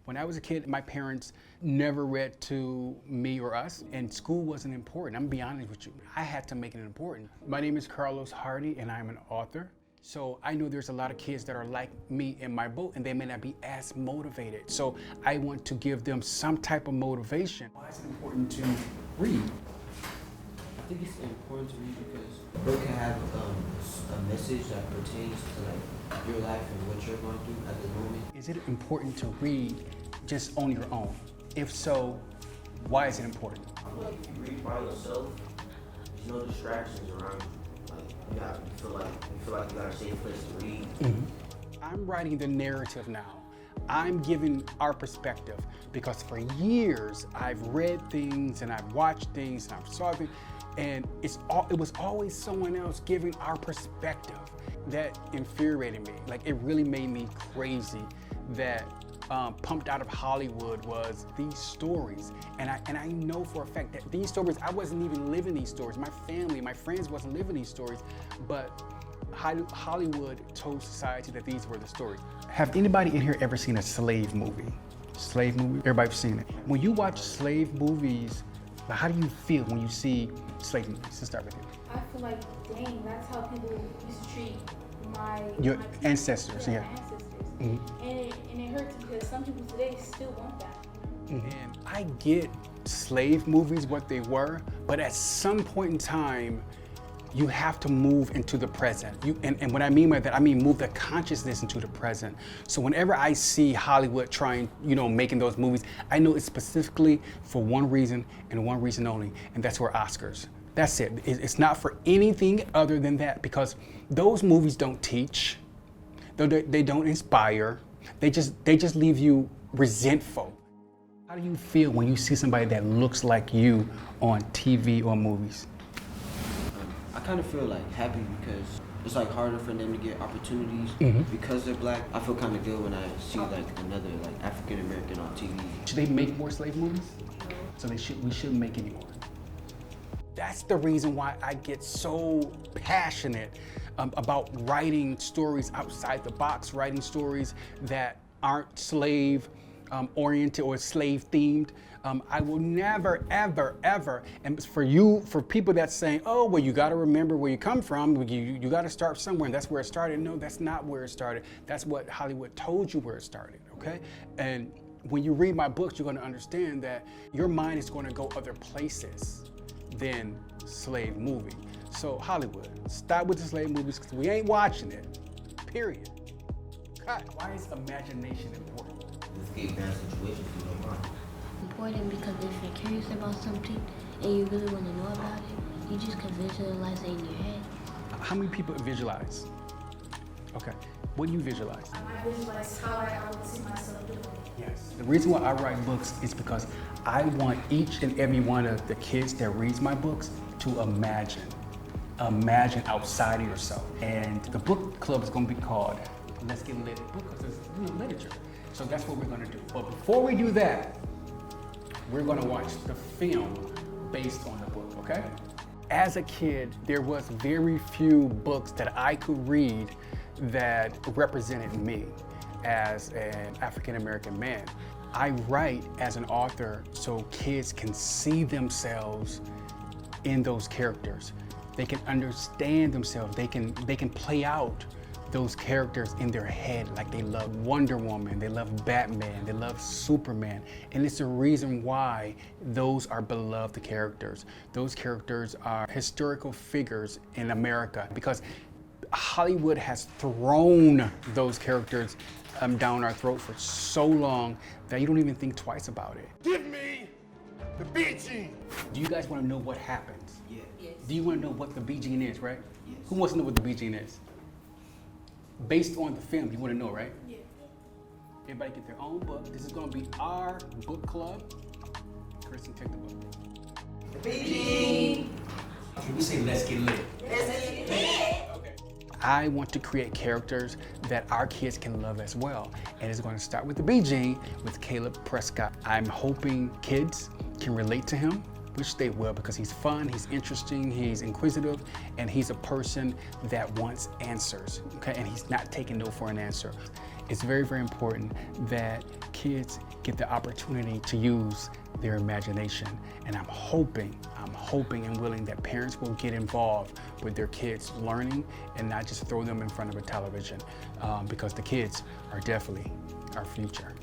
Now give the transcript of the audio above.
When I was a kid, my parents never read to me or us, and school wasn't important. I'm gonna be honest with you. I had to make it important. My name is Carlos Hardy, and I'm an author. So I know there's a lot of kids that are like me in my boat, and they may not be as motivated. So I want to give them some type of motivation. Why is it important to read? I think it's important to read because a book can have a message that pertains to like your life and what you're going through at the moment. Is it important to read just on your own? If so, why is it important? I feel like if you read by yourself, there's no distractions around you. Like you feel like you got a safe place to read. I'm writing the narrative now. I'm giving our perspective because for years I've read things and I've watched things and I've saw things, and it was always someone else giving our perspective. That infuriated me. Like, it really made me crazy that pumped out of Hollywood was these stories. And I know for a fact that these stories, I wasn't even living these stories. My family, my friends wasn't living these stories, but Hollywood told society that these were the stories. Have anybody in here ever seen a slave movie? Slave movie? Everybody's seen it. When you watch slave movies, how do you feel when you see slave movies? Let's start with you. I feel like, dang, that's how people used to treat your my ancestors, my yeah. ancestors. Mm-hmm. And it hurts because some people today still want that. And I get slave movies, what they were, but at some point in time, you have to move into the present. And what I mean by that, I mean move the consciousness into the present. So whenever I see Hollywood trying, making those movies, I know it's specifically for one reason and one reason only, and that's for Oscars. That's it. It's not for anything other than that, because those movies don't teach, they don't inspire, they just leave you resentful. How do you feel when you see somebody that looks like you on TV or movies? I kind of feel like happy because it's like harder for them to get opportunities because they're black. I feel kind of good when I see like another like African American on TV. Should they make more slave movies? So we shouldn't make any more. That's the reason why I get so passionate about writing stories outside the box, writing stories that aren't slave oriented or slave themed. I will never, ever, ever, and for people that's saying, oh, well, you gotta remember where you come from, you gotta start somewhere, and that's where it started. No, that's not where it started. That's what Hollywood told you where it started, okay? And when you read my books, you're gonna understand that your mind is gonna go other places than slave movie. So Hollywood, stop with the slave movies because we ain't watching it, period. God, why is imagination important? Escape bad situations you don't mind. Important because if you're curious about something and you really want to know about it, you just can visualize it in your head. How many people visualize? Okay, what do you visualize? I visualize how I would see myself doing it. Yes. The reason why I write books is because I want each and every one of the kids that reads my books to imagine outside of yourself. And the book club is going to be called Let's Get Lit Book Club. It's literature. So that's what we're going to do. But before we do that, we're going to watch the film based on the book, okay? As a kid, there was very few books that I could read that represented me as an African-American man. I write as an author so kids can see themselves in those characters. They can understand themselves. They can play out those characters in their head, like they love Wonder Woman, they love Batman, they love Superman. And it's the reason why those are beloved characters. Those characters are historical figures in America because Hollywood has thrown those characters down our throat for so long that you don't even think twice about it. Give me the BG. Do you guys want to know what happens? Yeah. Yes. Do you want to know what the BG is, right? Yes. Who wants to know what the BG is? Based on the film, you want to know, right? Yeah. Everybody get their own book. This is going to be our book club. Kristen, take the book. The BG. Can we say let's get lit? Let's get lit. Okay. I want to create characters that our kids can love as well. And it's going to start with the BG with Caleb Prescott. I'm hoping kids can relate to him, which they will because he's fun, he's interesting, he's inquisitive, and he's a person that wants answers, okay? And he's not taking no for an answer. It's very, very important that kids get the opportunity to use their imagination. And I'm hoping and willing that parents will get involved with their kids learning and not just throw them in front of a television, because the kids are definitely our future.